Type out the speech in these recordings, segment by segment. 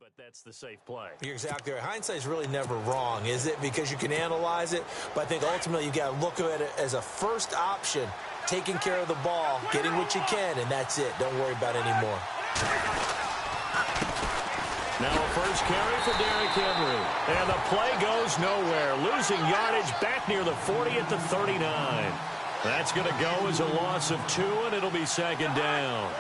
but that's the safe play. You're exactly right. Hindsight's really never wrong, is it? Because you can analyze it, but I think ultimately you got to look at it as a first option, taking care of the ball, getting what you can, and that's it. Don't worry about it anymore. Now a first carry for Derrick Henry. And the play goes nowhere. Losing yardage back near the 40 at the 39. That's going to go as a loss of 2, and it'll be second down.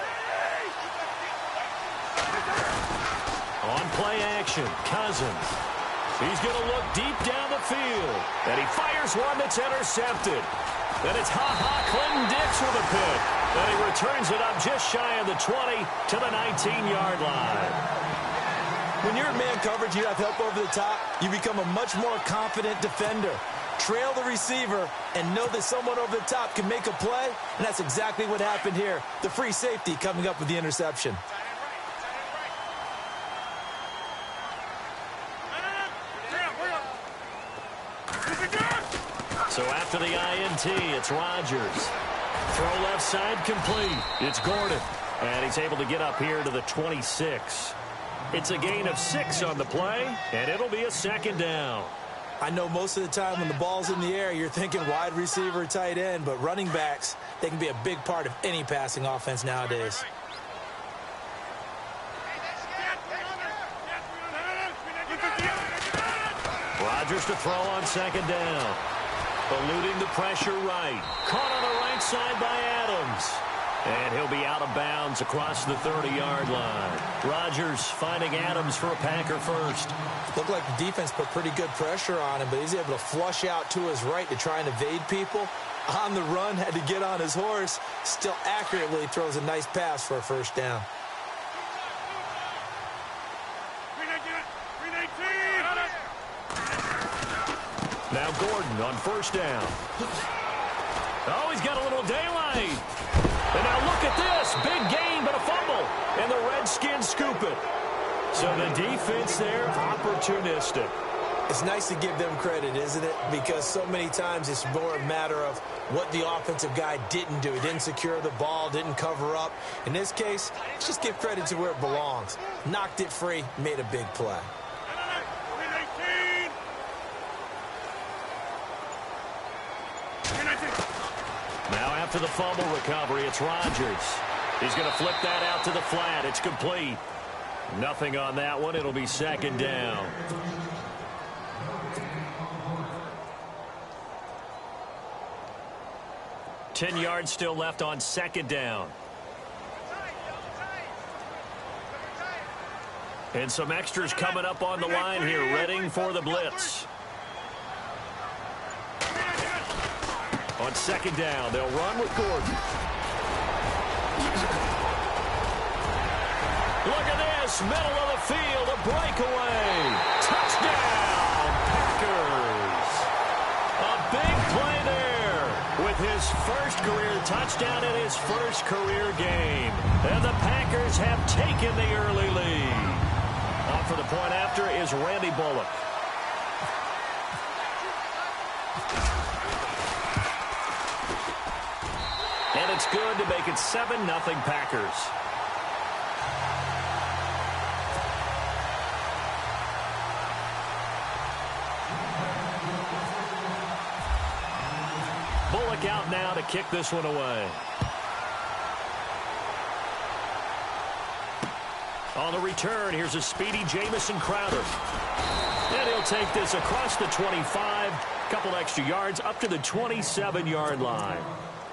On play action, Cousins. He's going to look deep down the field. And he fires one that's intercepted. Then it's Clinton Dix with a pick. And he returns it up just shy of the 20 to the 19-yard line. When you're in man coverage, you have help over the top, you become a much more confident defender. Trail the receiver and know that someone over the top can make a play, and that's exactly what happened here. The free safety coming up with the interception. So after the INT, it's Rodgers. Throw left side complete. It's Gordon. And he's able to get up here to the 26. It's a gain of 6 on the play, and it'll be a second down. I know most of the time when the ball's in the air, you're thinking wide receiver, tight end, but running backs, they can be a big part of any passing offense nowadays. Rodgers to throw on second down. Eluding the pressure right. Caught on the right side by Adams. And he'll be out of bounds across the 30-yard line. Rodgers finding Adams for a Packer first. Looked like the defense put pretty good pressure on him, but he's able to flush out to his right to try and evade people. On the run, had to get on his horse. Still accurately throws a nice pass for a first down. Now Gordon on first down. Oh, he's got a little daylight. And now look at this. Big gain, but a fumble. And the Redskins scoop it. So the defense there, opportunistic. It's nice to give them credit, isn't it? Because so many times it's more a matter of what the offensive guy didn't do. He didn't secure the ball, didn't cover up. In this case, let's just give credit to where it belongs. Knocked it free, made a big play. Now after the fumble recovery, it's Rodgers. He's going to flip that out to the flat. It's complete. Nothing on that one. It'll be second down. Ten yards still left on second down. And some extras coming up on the line here, readying for the blitz. On second down, they'll run with Gordon. Look at this, middle of the field, a breakaway. Touchdown, Packers. A big play there with his first career touchdown in his first career game. And the Packers have taken the early lead. Up for the point after is Randy Bullock. And it's good to make it 7-0 Packers. Bullock out now to kick this one away. On the return, here's a speedy Jamison Crowder. And he'll take this across the 25, couple extra yards up to the 27-yard line.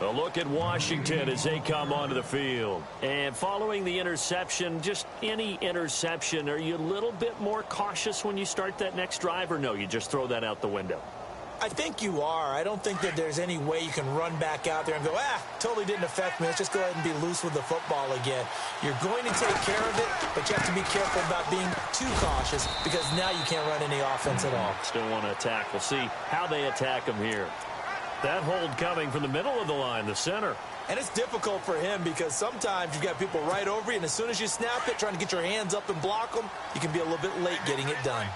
A look at Washington as they come onto the field. And following the interception, just any interception, are you a little bit more cautious when you start that next drive, or no, you just throw that out the window? I think you are. I don't think that there's any way you can run back out there and go, totally didn't affect me. Let's just go ahead and be loose with the football again. You're going to take care of it, but you have to be careful about being too cautious because now you can't run any offense at all. Still want to attack. We'll see how they attack him here. That hold coming from the middle of the line, the center. And it's difficult for him because sometimes you've got people right over you, and as soon as you snap it, trying to get your hands up and block them, you can be a little bit late getting it done.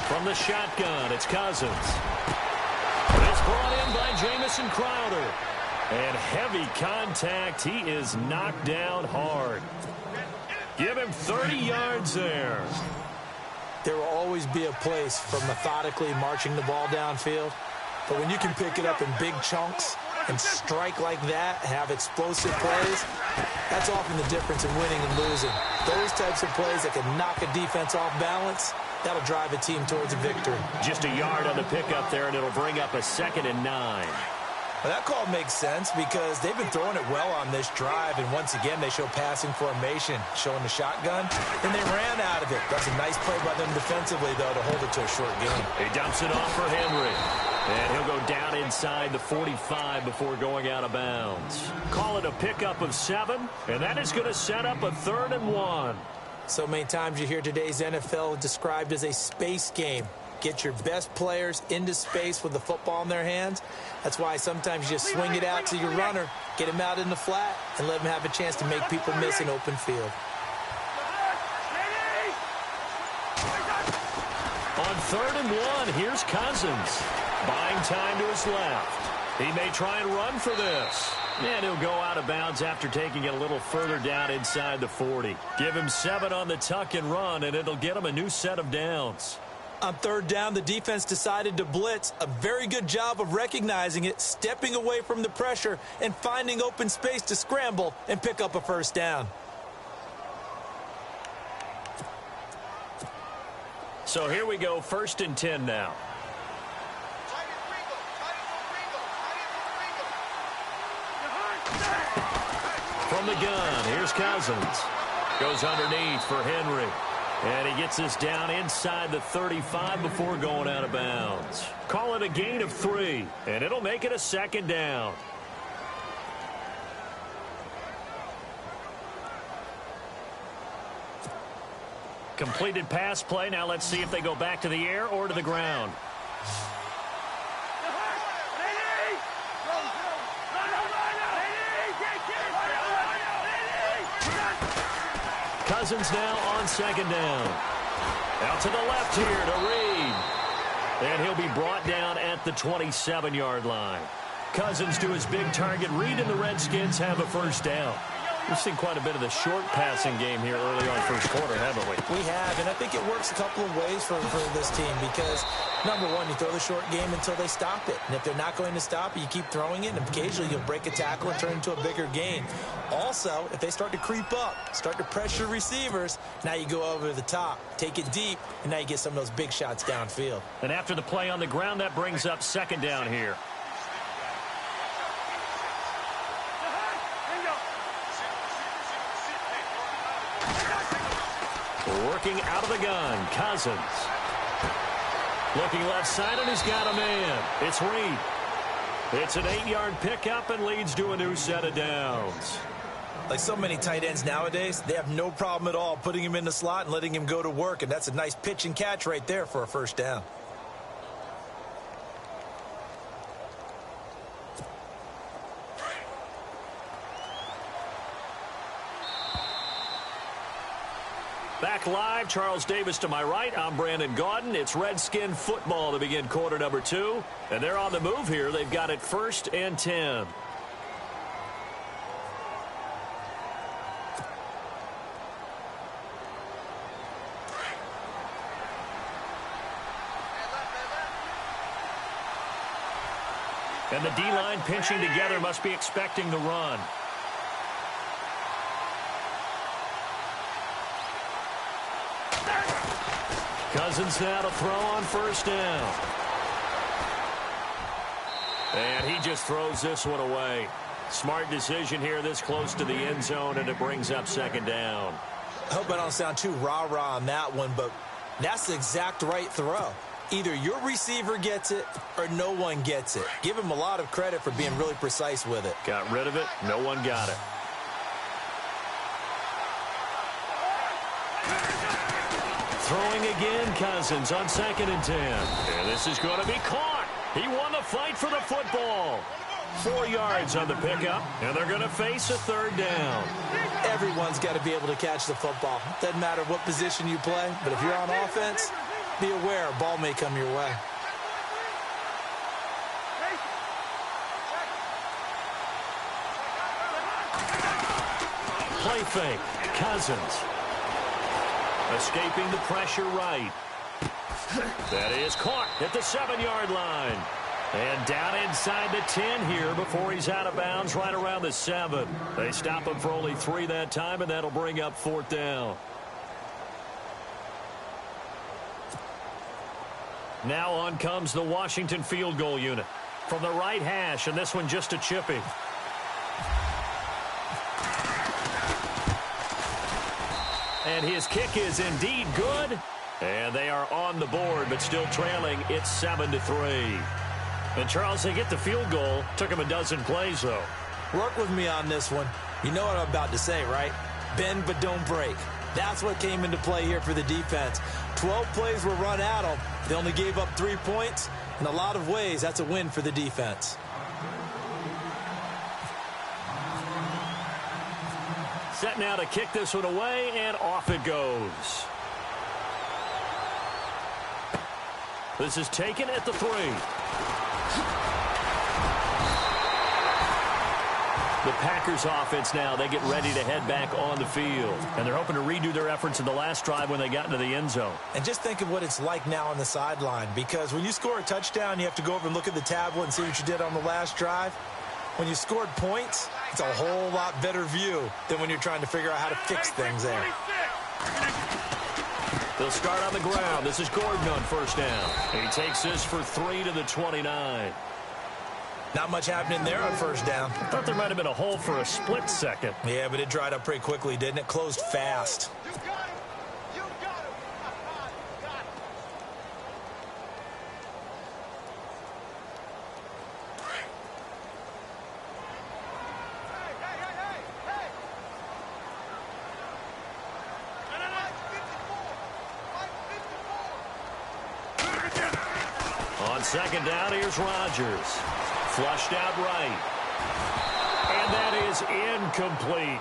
From the shotgun, it's Cousins. It's brought in by Jamison Crowder. And heavy contact. He is knocked down hard. Give him 30 yards there. There will always be a place for methodically marching the ball downfield. But when you can pick it up in big chunks and strike like that, have explosive plays, that's often the difference in winning and losing. Those types of plays that can knock a defense off balance, that'll drive a team towards a victory. Just a yard on the pickup there, and it'll bring up a 2nd and 9. Well, that call makes sense because they've been throwing it well on this drive, and once again, they show passing formation, showing the shotgun, and they ran out of it. That's a nice play by them defensively, though, to hold it to a short game. He dumps it off for Henry, and he'll go down inside the 45 before going out of bounds. Call it a pickup of 7, and that is going to set up a 3rd and 1. So many times you hear today's NFL described as a space game. Get your best players into space with the football in their hands. That's why sometimes you just swing it out to your runner, get him out in the flat, and let him have a chance to make people miss an open field. On 3rd and 1, here's Cousins. Buying time to his left. He may try and run for this. And he'll go out of bounds after taking it a little further down inside the 40. Give him 7 on the tuck and run, and it'll get him a new set of downs. On 3rd down, the defense decided to blitz. A very good job of recognizing it, stepping away from the pressure, and finding open space to scramble and pick up a 1st down. So here we go, 1st and 10 now. From the gun, here's Cousins. Goes underneath for Henry. And he gets this down inside the 35 before going out of bounds. Call it a gain of 3, and it'll make it a 2nd down. Completed pass play. Now let's see if they go back to the air or to the ground. Cousins now on 2nd down. Out to the left here to Reed. And he'll be brought down at the 27-yard line. Cousins to his big target. Reed and the Redskins have a 1st down. We've seen quite a bit of the short passing game here early on 1st quarter, haven't we? We have, and I think it works a couple of ways for this team because, number one, you throw the short game until they stop it. And if they're not going to stop it, you keep throwing it, and occasionally you'll break a tackle and turn it into a bigger gain. Also, if they start to creep up, start to pressure receivers, now you go over the top, take it deep, and now you get some of those big shots downfield. And after the play on the ground, that brings up 2nd down here. Working out of the gun, Cousins. Looking left side, and he's got a man. It's Reed. It's an 8-yard pickup and leads to a new set of downs. Like so many tight ends nowadays, they have no problem at all putting him in the slot and letting him go to work, and that's a nice pitch and catch right there for a 1st down. Back live, Charles Davis to my right. I'm Brandon Gaudin. It's Redskin football to begin quarter number 2. And they're on the move here. They've got it 1st and 10. And the D-line pinching together, must be expecting the run. Cousins now to throw on 1st down. And he just throws this one away. Smart decision here this close to the end zone, and it brings up 2nd down. I hope I don't sound too rah-rah on that one, but that's the exact right throw. Either your receiver gets it or no one gets it. Give him a lot of credit for being really precise with it. Got rid of it. No one got it. Throwing again, Cousins on 2nd and 10. And this is going to be caught. He won the fight for the football. 4 yards on the pickup, and they're going to face a 3rd down. Everyone's got to be able to catch the football. Doesn't matter what position you play, but if you're on offense, be aware a ball may come your way. Play fake. Cousins. Escaping the pressure right. That is caught at the 7-yard line. And down inside the 10 here before he's out of bounds right around the 7. They stop him for only 3 that time, and that'll bring up 4th down. Now on comes the Washington field goal unit. From the right hash, and this one just a chipping. And his kick is indeed good. And they are on the board, but still trailing. It's 7-3. And, Charles, they get the field goal. Took him a dozen plays, though. Work with me on this one. You know what I'm about to say, right? Bend but don't break. That's what came into play here for the defense. 12 plays were run at them. They only gave up 3 points. In a lot of ways, that's a win for the defense. Set now to kick this one away, and off it goes. This is taken at the 3. The Packers offense now, they get ready to head back on the field. And they're hoping to redo their efforts in the last drive when they got into the end zone. And just think of what it's like now on the sideline, because when you score a touchdown, you have to go over and look at the tablet and see what you did on the last drive. When you scored points, it's a whole lot better view than when you're trying to figure out how to fix things there. They'll start on the ground. This is Gordon on first down. He takes this for 3 to the 29. Not much happening there on first down. I thought there might have been a hole for a split second. Yeah, but it dried up pretty quickly, didn't it? Closed fast. On second down, here's Rodgers. Flushed out right. And that is incomplete.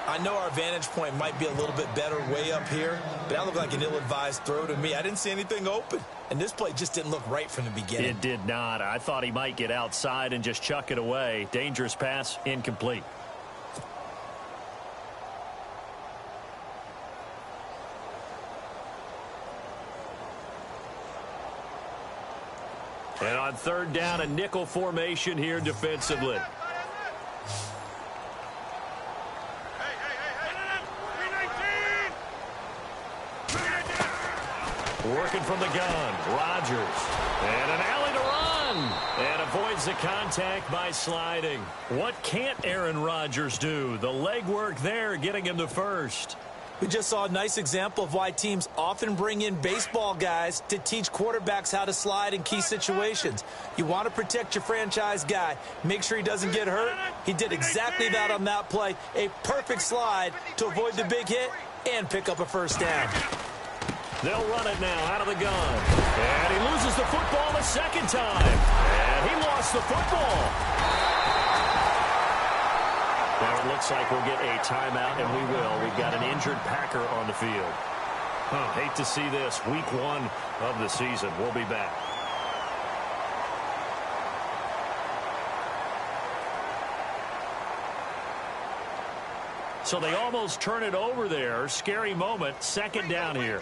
I know our vantage point might be a little bit better way up here, but that looked like an ill-advised throw to me. I didn't see anything open, and this play just didn't look right from the beginning. It did not. I thought he might get outside and just chuck it away. Dangerous pass, incomplete. And on third down, a nickel formation here defensively. Working from the gun, Rodgers. And an alley to run. And avoids the contact by sliding. What can't Aaron Rodgers do? The legwork there getting him the first. We just saw a nice example of why teams often bring in baseball guys to teach quarterbacks how to slide in key situations. You want to protect your franchise guy. Make sure he doesn't get hurt. He did exactly that on that play. A perfect slide to avoid the big hit and pick up a first down. They'll run it now out of the gun. And he loses the football the second time. And he lost the football. Now it looks like we'll get a timeout, and we will. We've got an injured Packer on the field. Hate to see this. Week 1 of the season. We'll be back. So they almost turn it over there. Scary moment. Second down here.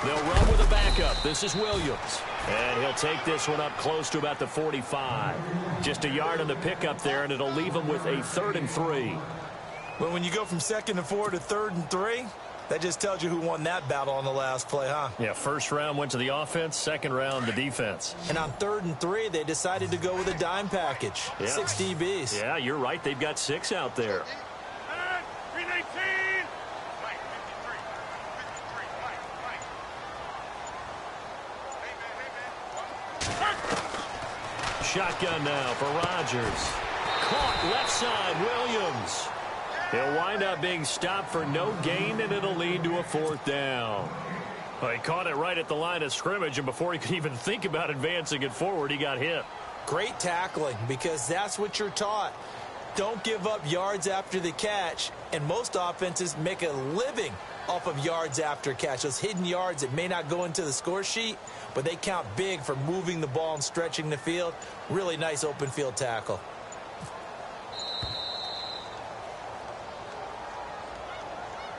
They'll run with a backup. This is Williams. And he'll take this one up close to about the 45. Just a yard on the pickup there, and it'll leave him with a 3rd and 3. Well, when you go from 2nd and 4 to 3rd and 3, that just tells you who won that battle on the last play, huh? Yeah, first round went to the offense, second round the defense. And on 3rd and 3, they decided to go with a dime package. Yeah. 6 DBs. Yeah, you're right. They've got 6 out there. Shotgun now for Rodgers. Caught left side, Williams. He'll wind up being stopped for no gain, and it'll lead to a 4th down. Well, he caught it right at the line of scrimmage, and before he could even think about advancing it forward, he got hit. Great tackling, because that's what you're taught. Don't give up yards after the catch, and most offenses make a living off of yards after catch. Those hidden yards that may not go into the score sheet, but they count big for moving the ball and stretching the field. Really nice open field tackle.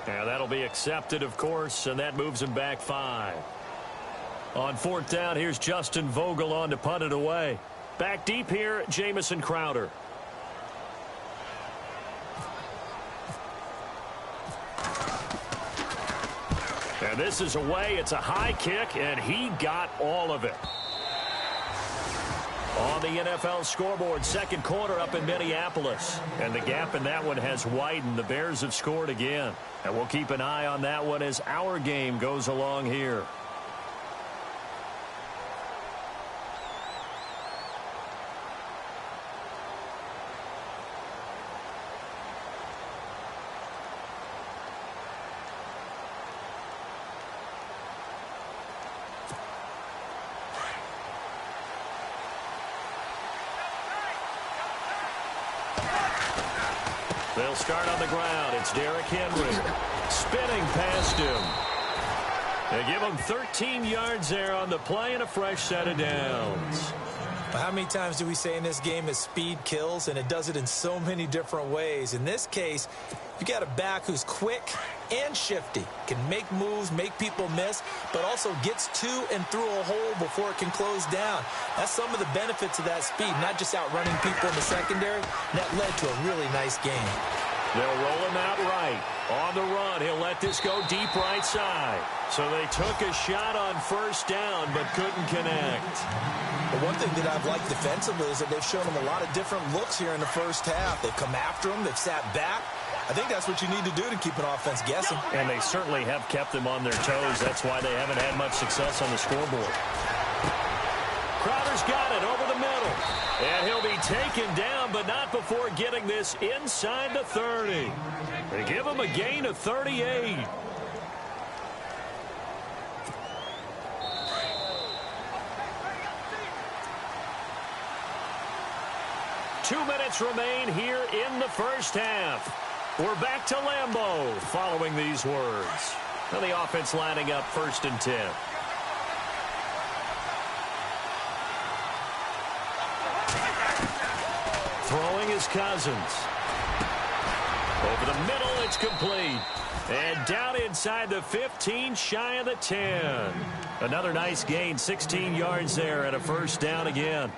And that'll be accepted, of course, and that moves him back 5. On 4th down, here's Justin Vogel on to punt it away. Back deep here, Jamison Crowder. And this is away. It's a high kick, and he got all of it. On the NFL scoreboard, second quarter up in Minneapolis. And the gap in that one has widened. The Bears have scored again. And we'll keep an eye on that one as our game goes along here. They'll start on the ground. It's Derrick Henry spinning past him. They give him 13 yards there on the play and a fresh set of downs. How many times do we say in this game that speed kills, and it does it in so many different ways? In this case, you got a back who's quick and shifty, can make moves, make people miss, but also gets to and through a hole before it can close down. That's some of the benefits of that speed, not just outrunning people in the secondary. That led to a really nice game. They'll roll him out right. On the run, he'll let this go deep right side. So they took a shot on first down, but couldn't connect. But one thing that I've liked defensively is that they've shown him a lot of different looks here in the first half. They've come after him. They've sat back. I think that's what you need to do to keep an offense guessing. And they certainly have kept them on their toes. That's why they haven't had much success on the scoreboard. Crowder's got it over the middle. And he'll be taken down, but not before getting this inside the 30. They give him a gain of 38. Two minutes remain here in the first half. We're back to Lambeau following these words. And the offense lining up 1st and 10. Throwing is Cousins. Over the middle, it's complete. And down inside the 15, shy of the 10. Another nice gain, 16 yards there and a first down again.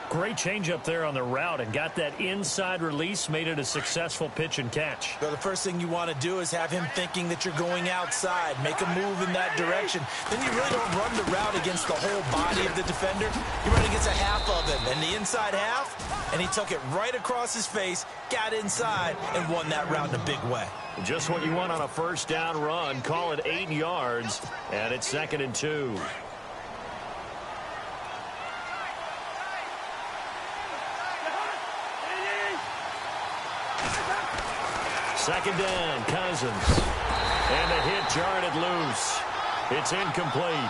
Great change up there on the route and got that inside release, made it a successful pitch and catch. So the first thing you want to do is have him thinking that you're going outside, make a move in that direction. Then you really don't run the route against the whole body of the defender. You run against a half of him, and the inside half, and he took it right across his face, got inside, and won that route in a big way. Just what you want on a first down run. Call it 8 yards, and it's 2nd and 2. Second down, Cousins. And the hit jarred it loose. It's incomplete.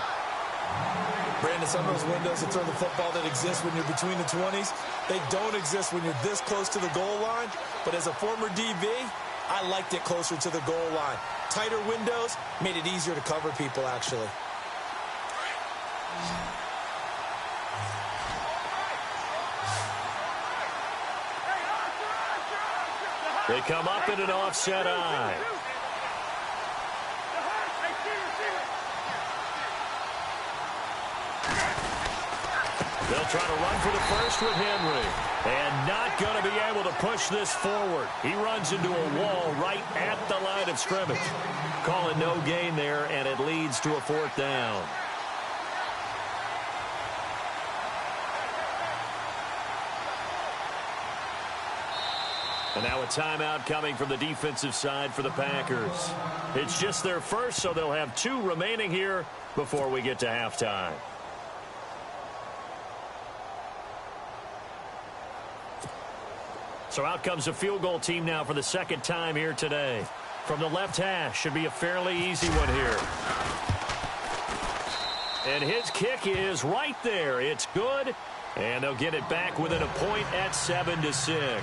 Brandon, some of those windows to throw the football that exist when you're between the 20s, they don't exist when you're this close to the goal line. But as a former DB, I liked it closer to the goal line. Tighter windows made it easier to cover people, actually. They come up in an offset eye. They'll try to run for the first with Henry. And not going to be able to push this forward. He runs into a wall right at the line of scrimmage. Calling no gain there, and it leads to a 4th down. And now a timeout coming from the defensive side for the Packers. It's just their first, so they'll have 2 remaining here before we get to halftime. So out comes a field goal team now for the 2nd time here today. From the left hash, should be a fairly easy one here. And his kick is right there. It's good, and they'll get it back within a point at 7-6.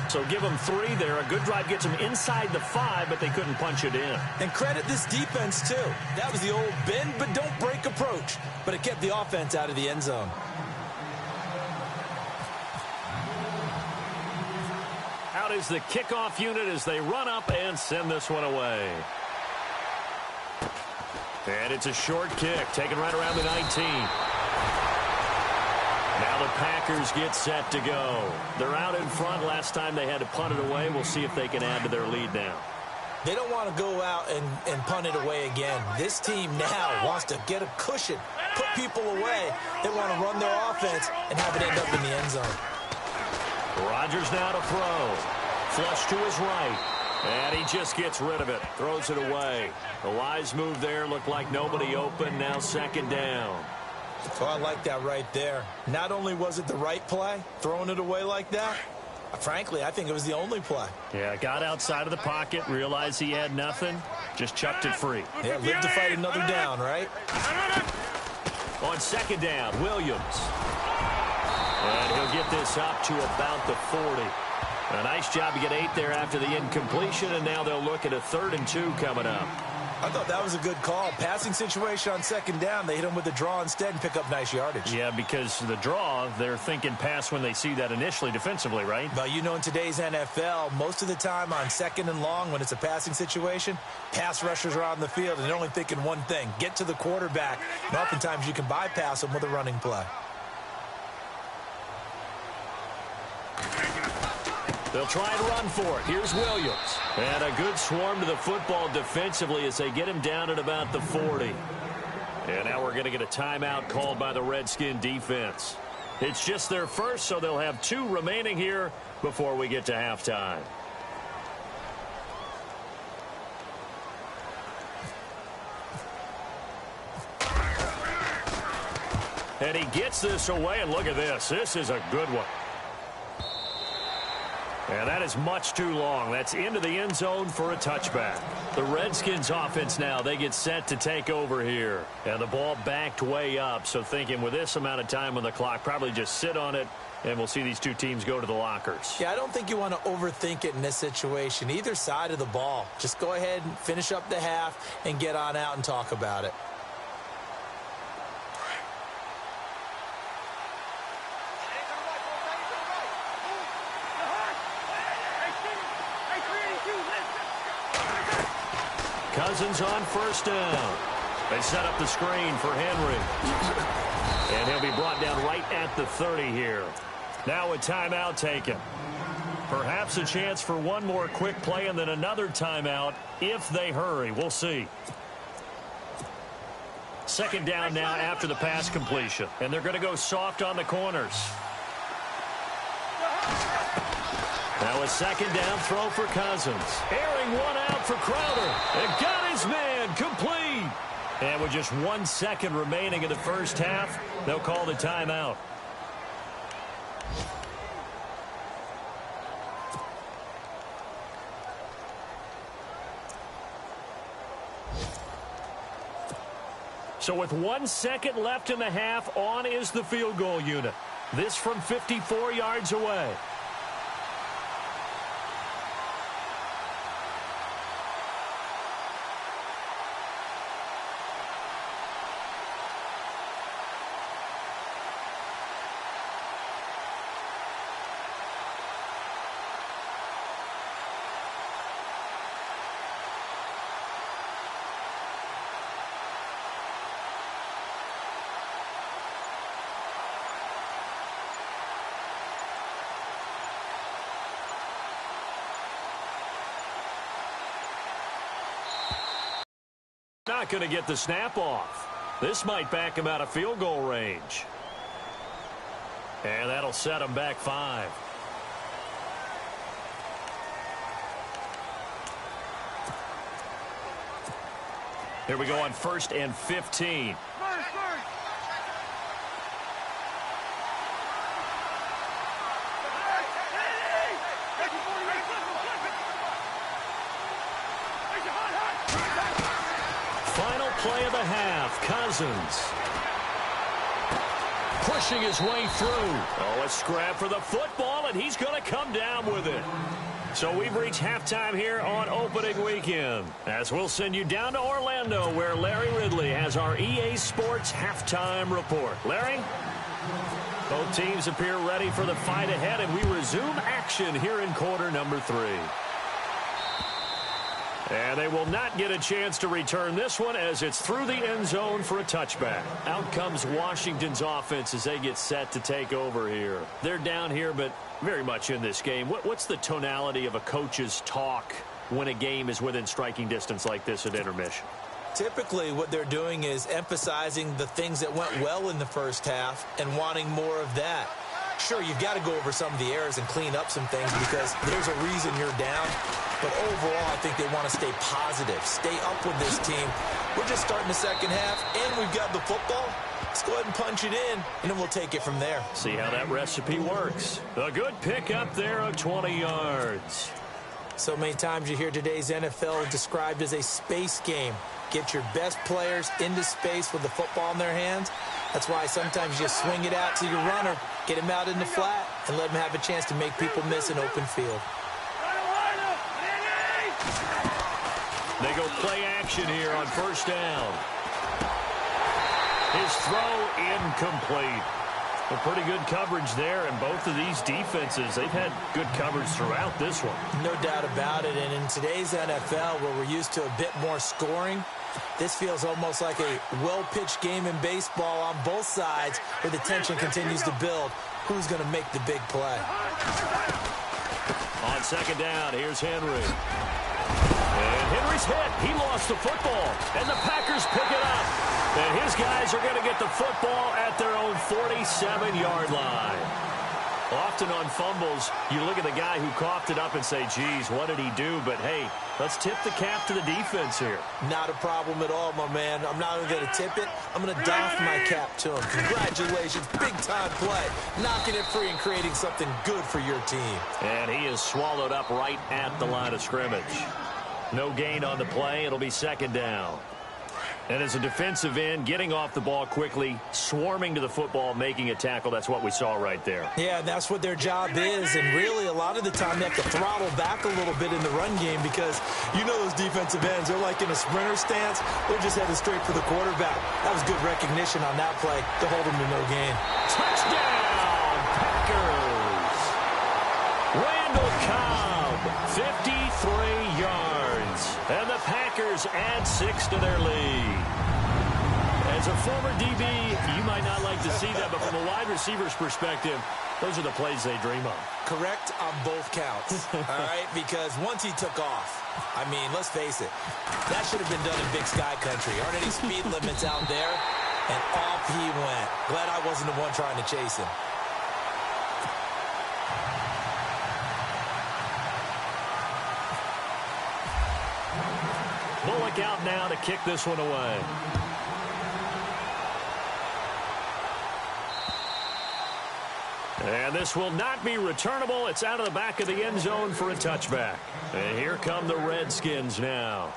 So give them 3 there. A good drive gets them inside the 5, but they couldn't punch it in. And credit this defense, too. That was the old bend but don't break approach. But it kept the offense out of the end zone. Out is the kickoff unit as they run up and send this one away. And it's a short kick, taken right around the 19. Now the Packers get set to go. They're out in front. Last time they had to punt it away. We'll see if they can add to their lead now. They don't want to go out and punt it away again. This team now wants to get a cushion, put people away. They want to run their offense and have it end up in the end zone. Rodgers now to throw. Flush to his right. And he just gets rid of it. Throws it away. A wise move there. Looked like nobody open. Now second down. So I like that right there. Not only was it the right play, throwing it away like that, frankly, I think it was the only play. Yeah, got outside of the pocket, realized he had nothing, just chucked it free. Yeah, lived to fight another down, right? On second down, Williams. And he'll get this up to about the 40. A nice job to get 8 there after the incompletion, and now they'll look at a 3rd and 2 coming up. I thought that was a good call. Passing situation on second down. They hit him with the draw instead and pick up nice yardage. Yeah, because the draw, they're thinking pass when they see that initially defensively, right? But you know, in today's NFL, most of the time on second and long, when it's a passing situation, pass rushers are on the field, and they're only thinking one thing, get to the quarterback. And oftentimes you can bypass them with a running play. They'll try and run for it. Here's Williams. And a good swarm to the football defensively as they get him down at about the 40. And now we're going to get a timeout called by the Redskin defense. It's just their first, so they'll have 2 remaining here before we get to halftime. And he gets this away, and look at this. This is a good one. And that is much too long. That's into the end zone for a touchback. The Redskins offense now, they get set to take over here. And the ball backed way up, so thinking with this amount of time on the clock, probably just sit on it, and we'll see these 2 teams go to the lockers. Yeah, I don't think you want to overthink it in this situation. Either side of the ball. Just go ahead and finish up the half and get on out and talk about it. Cousins on first down. They set up the screen for Henry. And he'll be brought down right at the 30 here. Now a timeout taken. Perhaps a chance for one more quick play and then another timeout if they hurry. We'll see. Second down now after the pass completion. And they're going to go soft on the corners. Now a second down throw for Cousins. Airing one out for Crowder. And got his man complete. And with just 1 second remaining in the first half, they'll call the timeout. So with 1 second left in the half, on is the field goal unit. This from 54 yards away. Not going to get the snap off. This might back him out of field goal range. And that'll set him back 5. Here we go on 1st and 15. Final play of the half. Cousins pushing his way through. Oh, a scrap for the football, and he's going to come down with it. So we've reached halftime here on opening weekend, as we'll send you down to Orlando, where Larry Ridley has our EA Sports halftime report. Larry? Both teams appear ready for the fight ahead, and we resume action here in quarter number 3. And they will not get a chance to return this one as it's through the end zone for a touchback. Out comes Washington's offense as they get set to take over here. They're down here, but very much in this game. What's the tonality of a coach's talk when a game is within striking distance like this at intermission? Typically, what they're doing is emphasizing the things that went well in the first half and wanting more of that. Sure, you've got to go over some of the errors and clean up some things because there's a reason you're down. But overall, I think they want to stay positive, stay up with this team. We're just starting the second half, and we've got the football. Let's go ahead and punch it in, and then we'll take it from there. See how that recipe works. A good pickup there of 20 yards. So many times you hear today's NFL described as a space game. Get your best players into space with the football in their hands. That's why sometimes you swing it out to your runner, get him out in the flat, and let him have a chance to make people miss an open field. They go play action here on first down. His throw incomplete. Well, pretty good coverage there, and both of these defenses, they've had good coverage throughout this one. No doubt about it, and in today's NFL, where we're used to a bit more scoring, this feels almost like a well-pitched game in baseball on both sides where the tension continues to build. Who's going to make the big play? On second down, here's Henry. And Henry's hit. He lost the football, and the Packers pick it up. And his guys are going to get the football at their own 47-yard line. Often on fumbles, you look at the guy who coughed it up and say, geez, what did he do? But, hey, let's tip the cap to the defense here. Not a problem at all, my man. I'm not only going to tip it, I'm going to doff my cap to him. Congratulations, big-time play. Knocking it free and creating something good for your team. And he is swallowed up right at the line of scrimmage. No gain on the play. It'll be second down. And as a defensive end, getting off the ball quickly, swarming to the football, making a tackle, that's what we saw right there. Yeah, that's what their job is. And really, a lot of the time, they have to throttle back a little bit in the run game because you know those defensive ends, they're like in a sprinter stance. They're just headed straight for the quarterback. That was good recognition on that play to hold them to no gain. Touchdown, Packers! Randall Cobb, 53 yards. And the Packers add 6 to their lead. As a former DB, you might not like to see that, but from a wide receiver's perspective, those are the plays they dream of. Correct on both counts, all right? Because once he took off, I mean, let's face it, that should have been done in Big Sky Country. Aren't any speed limits out there? And off he went. Glad I wasn't the one trying to chase him. Bullock out now to kick this one away. And this will not be returnable. It's out of the back of the end zone for a touchback. And here come the Redskins now.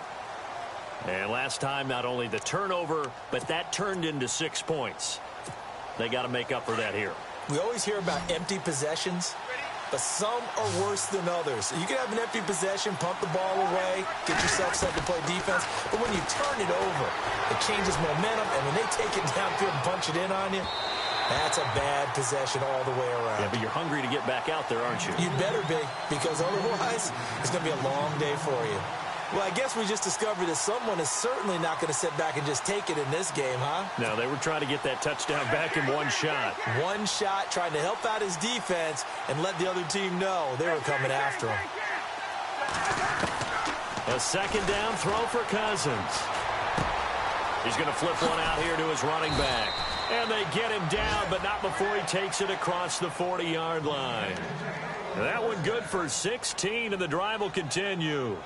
And last time, not only the turnover, but that turned into 6 points. They got to make up for that here. We always hear about empty possessions, but some are worse than others. You can have an empty possession, pump the ball away, get yourself set to play defense, but when you turn it over, it changes momentum, and when they take it downfield and punch it in on you, that's a bad possession all the way around. Yeah, but you're hungry to get back out there, aren't you? You better be, because otherwise, it's going to be a long day for you. Well, I guess we just discovered that someone is certainly not going to sit back and just take it in this game, huh? No, they were trying to get that touchdown back in one shot. One shot, trying to help out his defense and let the other team know they were coming after him. A second down throw for Cousins. He's going to flip one out here to his running back. And they get him down, but not before he takes it across the 40-yard line. That one good for 16, and the drive will continue.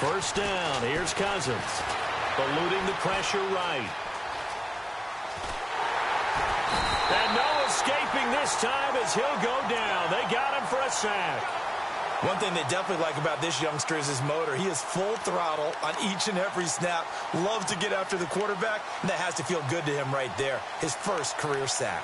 First down, here's Cousins. Eluding the pressure right. And no escaping this time as he'll go down. They got him for a sack. One thing they definitely like about this youngster is his motor. He is full throttle on each and every snap. Loves to get after the quarterback, and that has to feel good to him right there. His first career sack.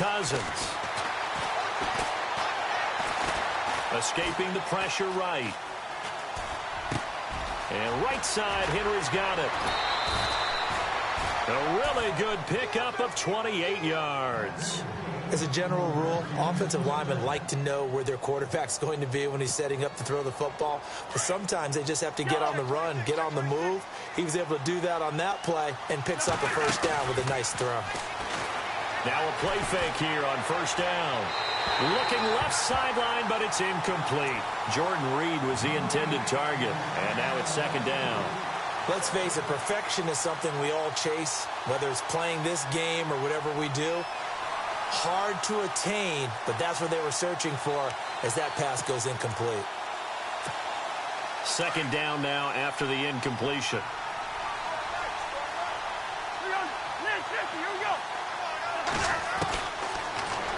Cousins. Escaping the pressure right. And right side, Henry's got it. A really good pickup of 28 yards. As a general rule, offensive linemen like to know where their quarterback's going to be when he's setting up to throw the football. But sometimes they just have to get on the run, get on the move. He was able to do that on that play and picks up a first down with a nice throw. Now a play fake here on first down. Looking left sideline, but it's incomplete. Jordan Reed was the intended target, and now it's second down. Let's face it, perfection is something we all chase, whether it's playing this game or whatever we do. Hard to attain, but that's what they were searching for as that pass goes incomplete. Second down now after the incompletion.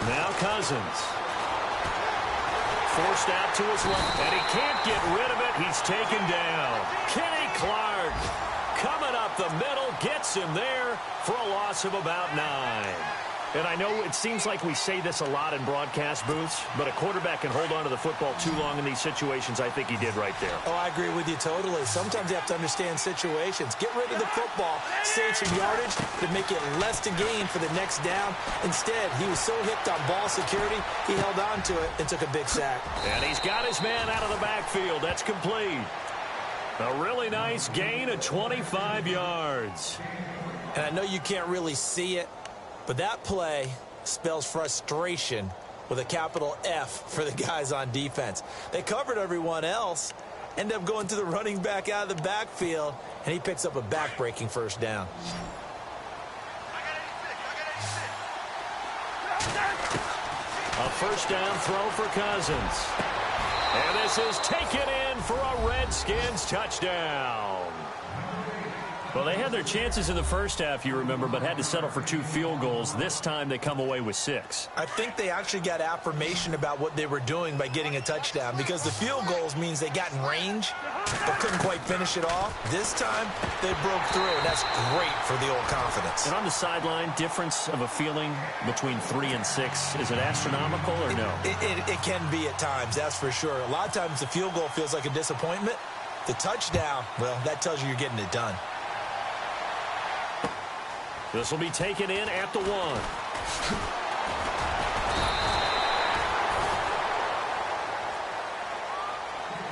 Now Cousins. Forced out to his left, and he can't get rid of it. He's taken down. Kenny Clark coming up the middle, gets him there for a loss of about 9. And I know it seems like we say this a lot in broadcast booths, but a quarterback can hold on to the football too long in these situations. I think he did right there. Oh, I agree with you totally. Sometimes you have to understand situations. Get rid of the football, save some yardage to make it less to gain for the next down. Instead, he was so hipped on ball security, he held on to it and took a big sack. And he's got his man out of the backfield. That's complete. A really nice gain of 25 yards. And I know you can't really see it, but that play spells frustration with a capital F for the guys on defense. They covered everyone else, end up going to the running back out of the backfield, and he picks up a back-breaking first down. A first down throw for Cousins. And this is taken in for a Redskins touchdown. Well, they had their chances in the first half, you remember, but had to settle for 2 field goals. This time they come away with 6. I think they actually got affirmation about what they were doing by getting a touchdown, because the field goals means they got in range but couldn't quite finish it off. This time they broke through, and that's great for the old confidence. And on the sideline, difference of a feeling between 3 and 6, is it astronomical or no? It can be at times, that's for sure. A lot of times the field goal feels like a disappointment. The touchdown, well, that tells you you're getting it done. This will be taken in at the 1.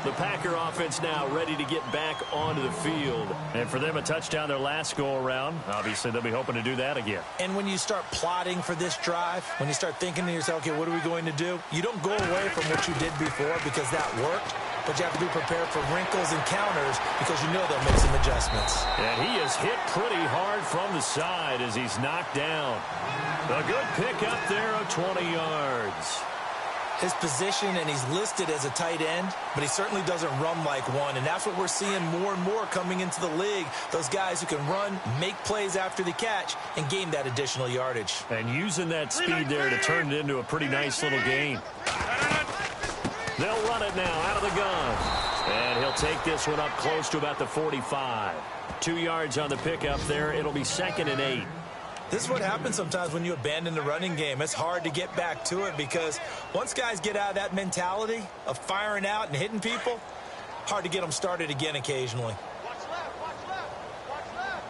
The Packer offense now ready to get back onto the field. And for them, a touchdown their last go-around. Obviously, they'll be hoping to do that again. And when you start plotting for this drive, when you start thinking to yourself, okay, what are we going to do? You don't go away from what you did before because that worked. But you have to be prepared for wrinkles and counters because you know they'll make some adjustments. And he is hit pretty hard from the side as he's knocked down. A good pickup there of 20 yards. His position, and he's listed as a tight end, but he certainly doesn't run like one. And that's what we're seeing more and more coming into the league. Those guys who can run, make plays after the catch, and gain that additional yardage. And using that speed there to turn it into a pretty nice little gain. They'll run it now out of the gun. And he'll take this one up close to about the 45. 2 yards on the pickup there. It'll be 2nd and 8. This is what happens sometimes when you abandon the running game. It's hard to get back to it because once guys get out of that mentality of firing out and hitting people, hard to get them started again occasionally. Watch left, watch left, watch left.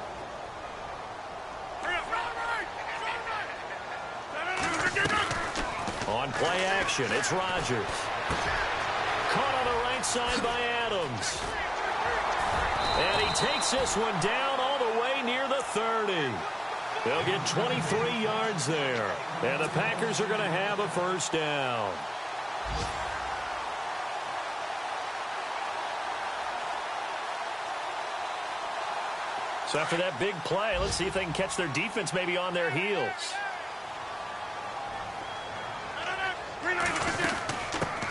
On play action, it's Rodgers. Caught on the right side by Adams. And he takes this one down all the way near the 30. They'll get 23 yards there. And the Packers are going to have a first down. So after that big play, let's see if they can catch their defense maybe on their heels.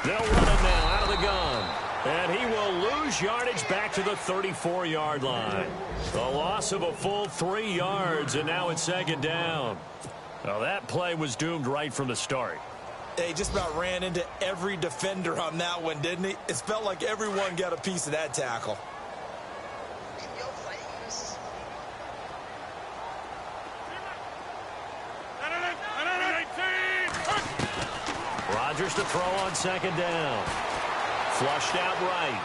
They'll run it now out of the gun. And he will lose yardage back to the 34-yard line. A loss of a full 3 yards, and now it's 2nd down. Well, that play was doomed right from the start. He just about ran into every defender on that one, didn't he? It felt like everyone got a piece of that tackle. Here's the throw on second down. Flushed out right.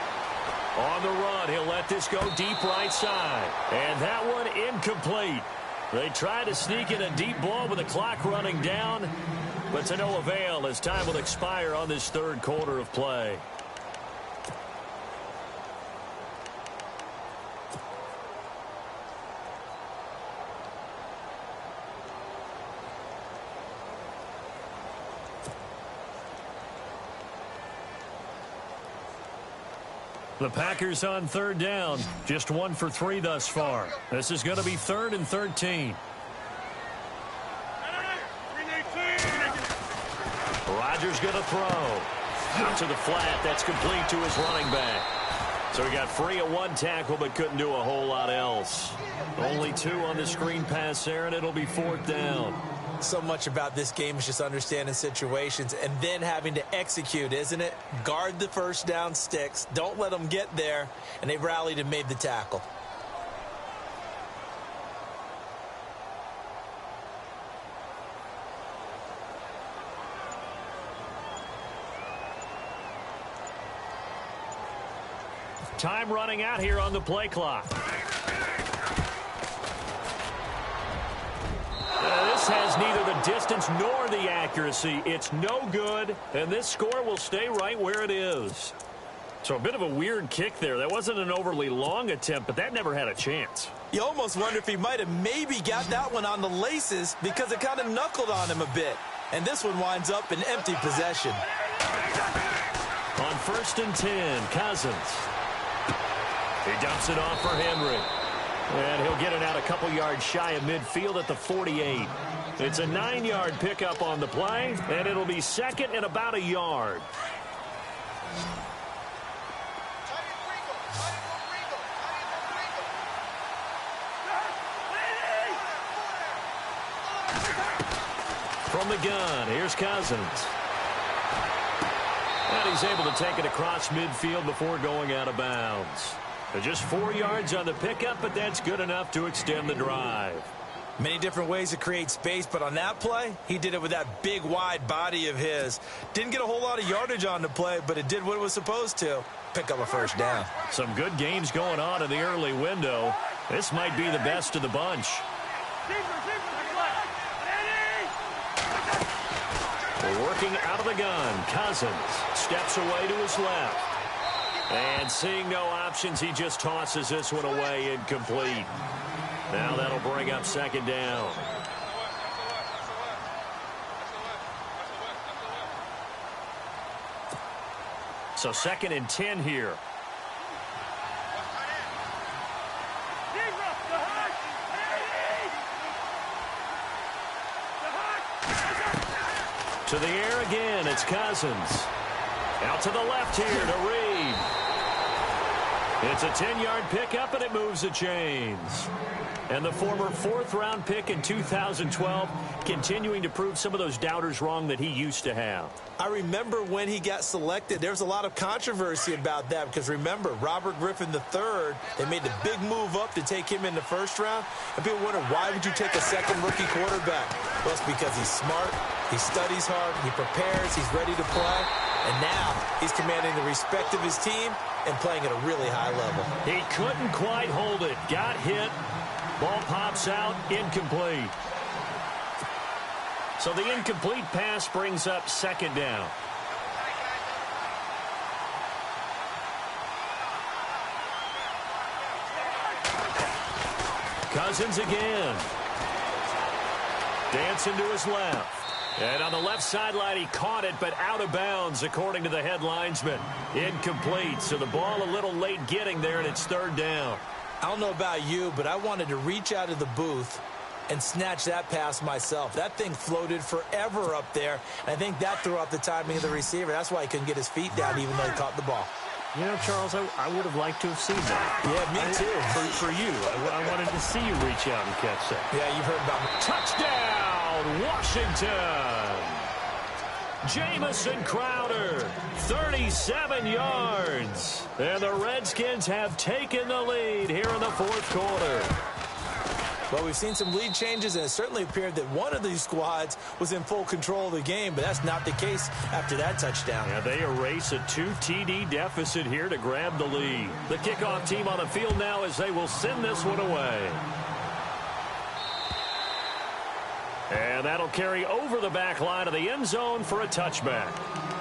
On the run, he'll let this go deep right side. And that one incomplete. They tried to sneak in a deep ball with the clock running down, but to no avail as time will expire on this third quarter of play. The Packers on third down. Just 1 for 3 thus far. This is going to be 3rd and 13. Rodgers going to throw. Out to the flat. That's complete to his running back. So he got free of 1 tackle but couldn't do a whole lot else. Only 2 on the screen pass there, and it'll be 4th down. So much about this game is just understanding situations and then having to execute, isn't it? Guard the first down sticks. Don't let them get there. And they rallied and made the tackle. Time running out here on the play clock. This has neither the distance nor the accuracy. It's no good, and this score will stay right where it is. So a bit of a weird kick there. That wasn't an overly long attempt, but that never had a chance. You almost wonder if he might have maybe got that one on the laces because it kind of knuckled on him a bit. And this one winds up in empty possession. On 1st and 10, Cousins. He dumps it off for Henry. And he'll get it out a couple yards shy of midfield at the 48. It's a 9-yard pickup on the play, and it'll be 2nd and about a yard. From the gun, here's Cousins. And he's able to take it across midfield before going out of bounds. Just 4 yards on the pickup, but that's good enough to extend the drive. Many different ways to create space, but on that play, he did it with that big, wide body of his. Didn't get a whole lot of yardage on the play, but it did what it was supposed to. Pick up a first down. Some good games going on in the early window. This might be the best of the bunch. Working out of the gun, Cousins steps away to his left. And seeing no options, he just tosses this one away incomplete. Now that'll bring up 2nd down. So 2nd and 10 here. To the air again, it's Cousins. Out to the left here to Reed. It's a 10-yard pickup, and it moves the chains. And the former 4th-round pick in 2012 continuing to prove some of those doubters wrong that he used to have. I remember when he got selected, there's a lot of controversy about that because remember, Robert Griffin III, they made the big move up to take him in the 1st round. And people wonder, why would you take a second rookie quarterback? Well, it's because he's smart, he studies hard, he prepares, he's ready to play. And now he's commanding the respect of his team and playing at a really high level. He couldn't quite hold it. Got hit. Ball pops out. Incomplete. So the incomplete pass brings up 2nd down. Cousins again. Dancing to his left. And on the left sideline, he caught it, but out of bounds, according to the head linesman. Incomplete, so the ball a little late getting there, and it's 3rd down. I don't know about you, but I wanted to reach out of the booth and snatch that pass myself. That thing floated forever up there, and I think that threw off the timing of the receiver. That's why he couldn't get his feet down, even though he caught the ball. You know, Charles, I would have liked to have seen that. Yeah, me too. For you, I wanted to see you reach out and catch that. Yeah, you've heard about me. Touchdown, Washington! Jamison Crowder, 37 yards. And the Redskins have taken the lead here in the 4th quarter. Well, we've seen some lead changes, and it certainly appeared that one of these squads was in full control of the game, but that's not the case after that touchdown. Yeah, they erase a 2 TD deficit here to grab the lead. The kickoff team on the field now as they will send this one away. And that'll carry over the back line of the end zone for a touchback.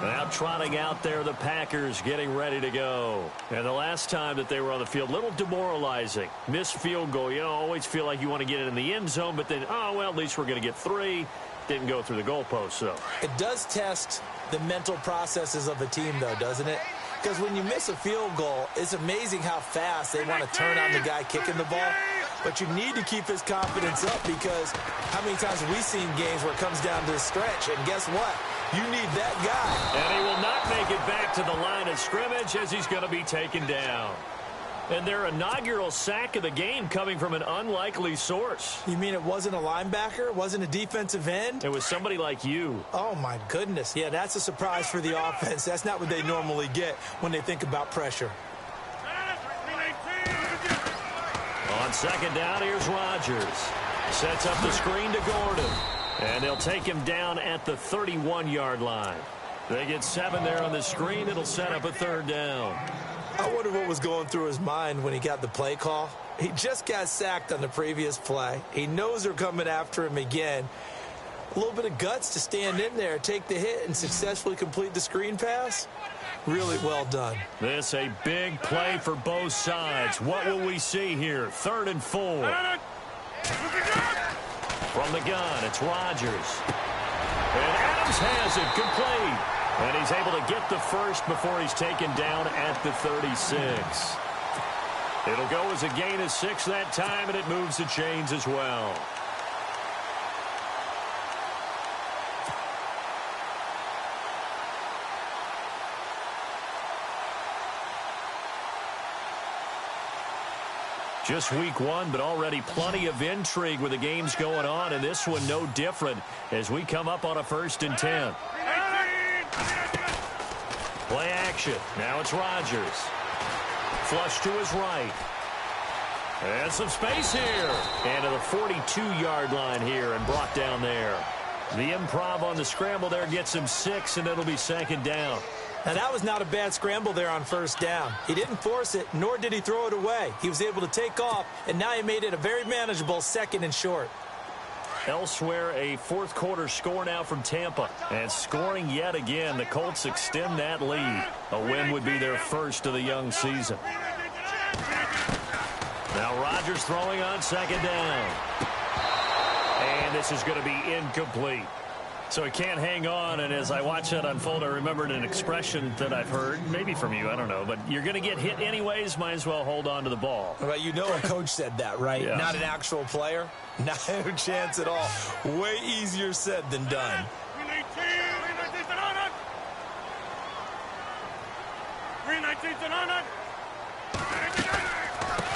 Now trotting out there, the Packers getting ready to go. And the last time that they were on the field, a little demoralizing. Missed field goal. You know, always feel like you want to get it in the end zone, but then, oh, well, at least we're going to get 3. Didn't go through the goalpost, so. It does test the mental processes of a team, though, doesn't it? Because when you miss a field goal, it's amazing how fast they want to turn on the guy kicking the ball. But you need to keep his confidence up, because how many times have we seen games where it comes down to the stretch? And guess what? You need that guy. And he will not make it back to the line of scrimmage as he's going to be taken down. And their inaugural sack of the game coming from an unlikely source. You mean it wasn't a linebacker? It wasn't a defensive end? It was somebody like you. Oh, my goodness. Yeah, that's a surprise for the offense. That's not what they normally get when they think about pressure. On second down, here's Rodgers. Sets up the screen to Gordon. And they'll take him down at the 31-yard line. They get 7 there on the screen. It'll set up a third down. I wonder what was going through his mind when he got the play call. He just got sacked on the previous play. He knows they're coming after him again. A little bit of guts to stand in there, take the hit, and successfully complete the screen pass. Really well done. This a big play for both sides. What will we see here? 3rd and 4. From the gun, it's Rodgers. And Adams has it complete. And he's able to get the first before he's taken down at the 36. It'll go as a gain of 6 that time, and it moves the chains as well. Just week 1, but already plenty of intrigue with the games going on, and this one no different as we come up on a 1st and 10. Play action. Now it's Rodgers. Flush to his right. And some space here. And to the 42-yard line here and brought down there. The improv on the scramble there gets him 6, and it'll be 2nd down. Now, that was not a bad scramble there on 1st down. He didn't force it, nor did he throw it away. He was able to take off, and now he made it a very manageable 2nd and short. Elsewhere, a 4th quarter score now from Tampa. And scoring yet again, the Colts extend that lead. A win would be their first of the young season. Now Rodgers throwing on 2nd down. And this is going to be incomplete. So he can't hang on, and as I watch that unfold, I remembered an expression that I've heard, maybe from you, I don't know, but you're going to get hit anyways, might as well hold on to the ball. Well, you know a coach said that, right? Yeah. Not an actual player. Not a chance at all. Way easier said than done.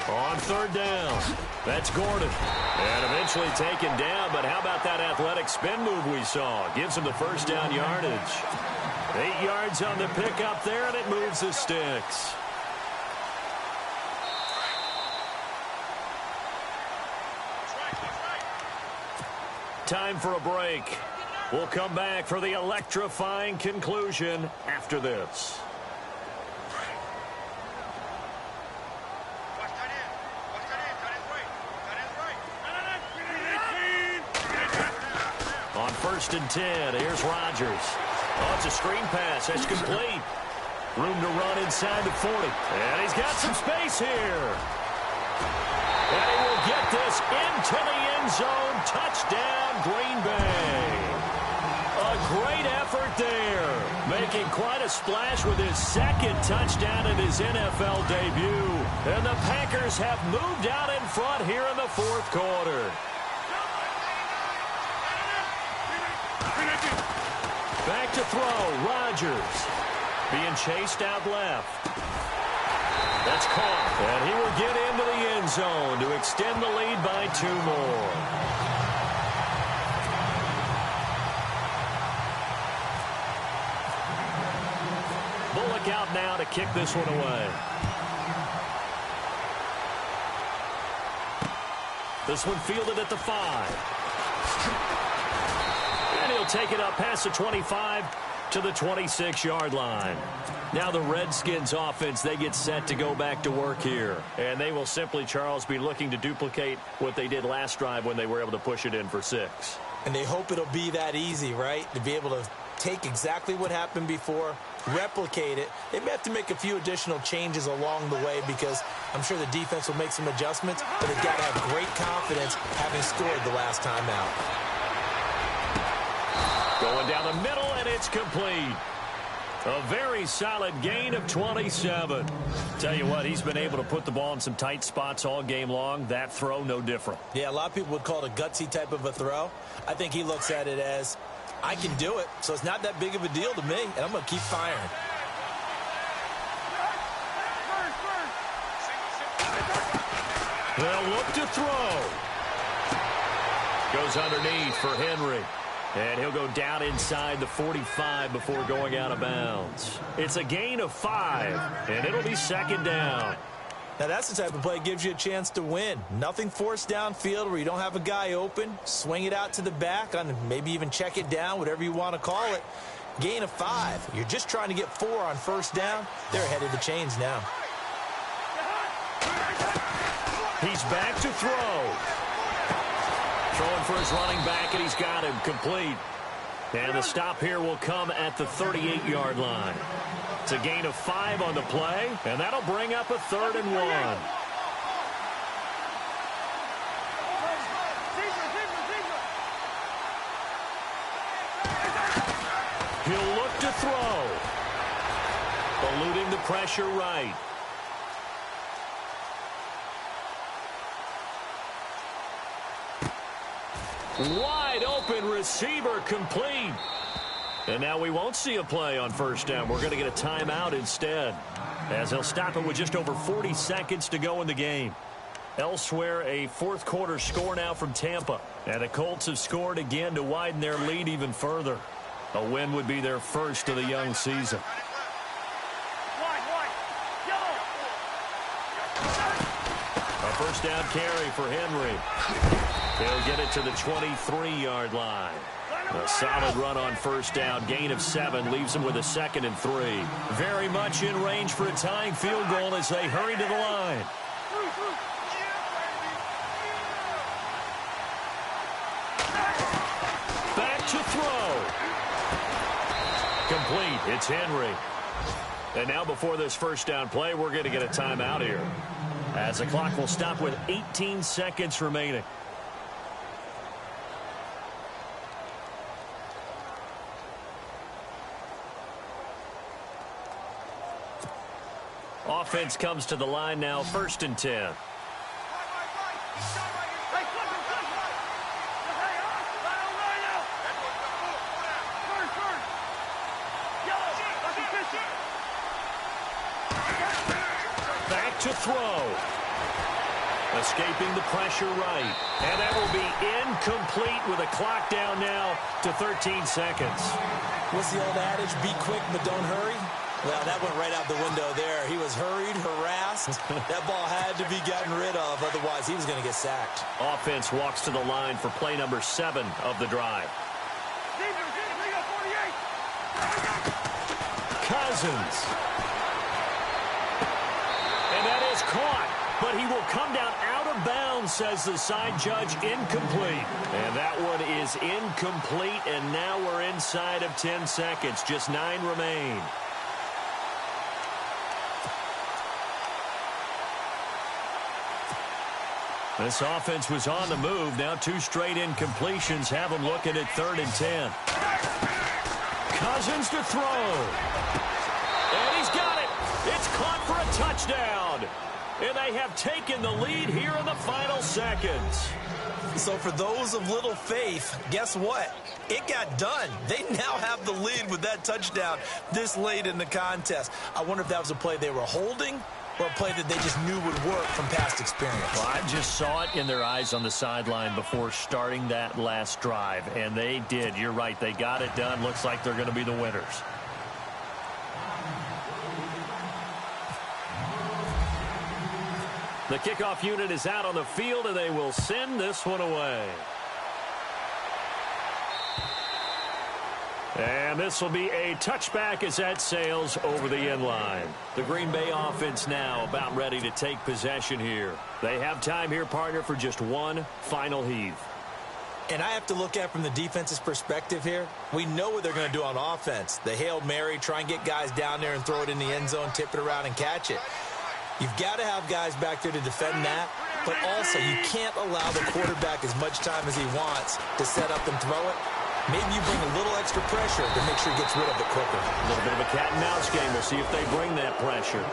On 3rd down, that's Gordon. And eventually taken down, but how about that athletic spin move we saw? Gives him the 1st down yardage. 8 yards on the pickup there, and it moves the sticks. Time for a break. We'll come back for the electrifying conclusion after this. On 1st and 10, here's Rodgers. Oh, it's a screen pass. That's complete. Room to run inside the 40. And he's got some space here. And he will get this into the end zone. Touchdown, Green Bay. A great effort there. Making quite a splash with his 2nd touchdown in his NFL debut. And the Packers have moved out in front here in the 4th quarter. Back to throw, Rodgers. Being chased out left. That's caught. And he will get into the end zone to extend the lead by 2 more. Bullock out now to kick this one away. This one fielded at the 5. And he'll take it up past the 25 to the 26-yard line. Now the Redskins offense, they get set to go back to work here. And they will simply, Charles, be looking to duplicate what they did last drive when they were able to push it in for 6. And they hope it'll be that easy, right? To be able to take exactly what happened before, replicate it. They may have to make a few additional changes along the way because I'm sure the defense will make some adjustments, but they've got to have great confidence having scored the last time out. Going down the middle, and it's complete. A very solid gain of 27. Tell you what, he's been able to put the ball in some tight spots all game long. That throw, no different. Yeah, a lot of people would call it a gutsy type of a throw. I think he looks at it as, I can do it, so it's not that big of a deal to me, and I'm going to keep firing. They'll look to throw. Goes underneath for Henry. And he'll go down inside the 45 before going out of bounds. It's a gain of 5, and it'll be second down. Now, that's the type of play that gives you a chance to win. Nothing forced downfield where you don't have a guy open. Swing it out to the back, on maybe even check it down, whatever you want to call it. Gain of 5. You're just trying to get 4 on first down. They're ahead of the chains now. He's back to throw. Throwing for his running back, and he's got him complete. And the stop here will come at the 38-yard line. It's a gain of 5 on the play, and that'll bring up a 3rd and 1. He'll look to throw. Eluding the pressure right. Wide open receiver complete. And now we won't see a play on first down. We're going to get a timeout instead, as they'll stop it with just over 40 seconds to go in the game. Elsewhere, a fourth quarter score now from Tampa. And the Colts have scored again to widen their lead even further. A win would be their first of the young season. A first down carry for Henry. He'll get it to the 23-yard line. A solid run on first down. Gain of 7 leaves him with a 2nd and 3. Very much in range for a tying field goal as they hurry to the line. Back to throw. Complete. It's Henry. And now before this first down play, we're going to get a timeout here, as the clock will stop with 18 seconds remaining. Offense comes to the line now, 1st and 10. Back to throw. Escaping the pressure right. And that will be incomplete with a clock down now to 13 seconds. What's the old adage? Be quick, but don't hurry. Well, that went right out the window there. He was hurried, harassed. That ball had to be gotten rid of. Otherwise, he was going to get sacked. Offense walks to the line for play number 7 of the drive. Cousins. And that is caught. But he will come down out of bounds, says the side judge. Incomplete. And that one is incomplete. And now we're inside of 10 seconds. Just 9 remain. This offense was on the move. Now 2 straight incompletions have them looking at 3rd and 10. Cousins to throw. And he's got it. It's caught for a touchdown. And they have taken the lead here in the final seconds. So for those of little faith, guess what? It got done. They now have the lead with that touchdown this late in the contest. I wonder if that was a play they were holding or a play that they just knew would work from past experience. Well, I just saw it in their eyes on the sideline before starting that last drive, and they did. You're right. They got it done. Looks like they're going to be the winners. The kickoff unit is out on the field, and they will send this one away. And this will be a touchback as that sails over the end line. The Green Bay offense now about ready to take possession here. They have time here, partner, for just one final heave. And I have to look at from the defense's perspective here. We know what they're going to do on offense. The Hail Mary, try and get guys down there and throw it in the end zone, tip it around and catch it. You've got to have guys back there to defend that, but also you can't allow the quarterback as much time as he wants to set up and throw it. Maybe you bring a little extra pressure to make sure he gets rid of it quicker. A little bit of a cat and mouse game. We'll see if they bring that pressure.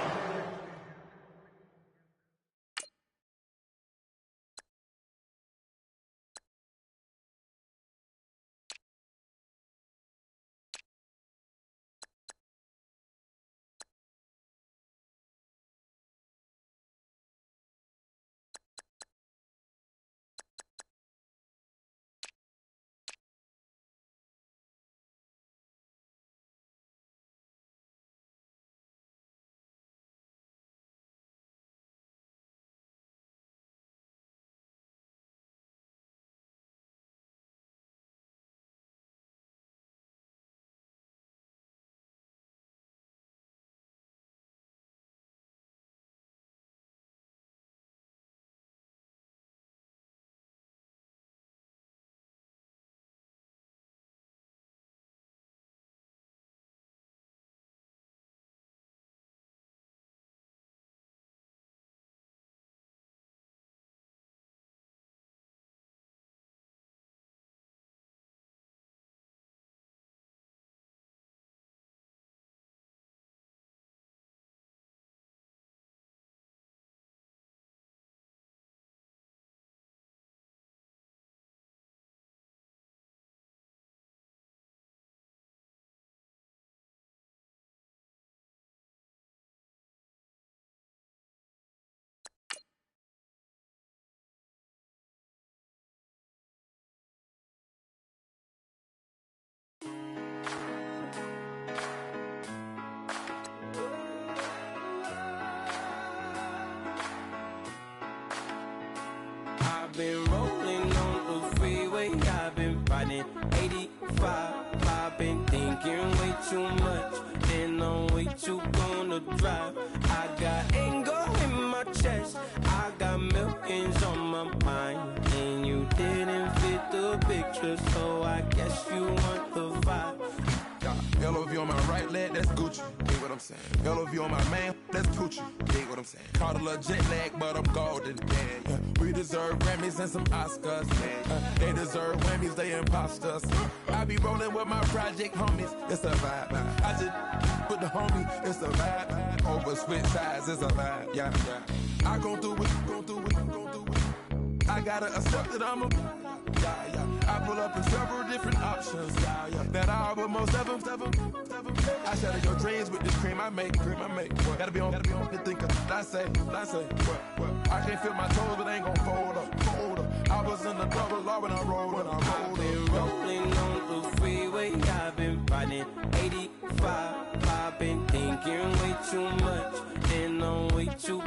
Been rolling on the freeway, I've been riding 85. I've been thinking way too much, and I'm way too gonna drive. I got anger in my chest, I got millions on my mind, and you didn't fit the picture, so I guess you want the vibe. LOV on my right leg, that's Gucci. Dig what I'm saying? LOV on my man, that's Gucci. Dig what I'm saying? Caught a little jet lag, but I'm golden. Yeah. We deserve Grammys and some Oscars. They deserve Grammys, they imposters. I be rolling with my project homies, it's a vibe. I just put the homie, it's a vibe. Over switch sides, it's a vibe. Yeah. I gon' do it, gon' do it, gon' do it. I gotta accept that I'm a I pull up in several different options. That I but most of them. I shatter your dreams with this cream I make. Gotta be on the thinker. I say. I can't feel my toes, but ain't gon' fold up. I was in the double law when I rolled. I've been rolling on the freeway, I've been riding 85. I've been thinking way too much, and I'm way too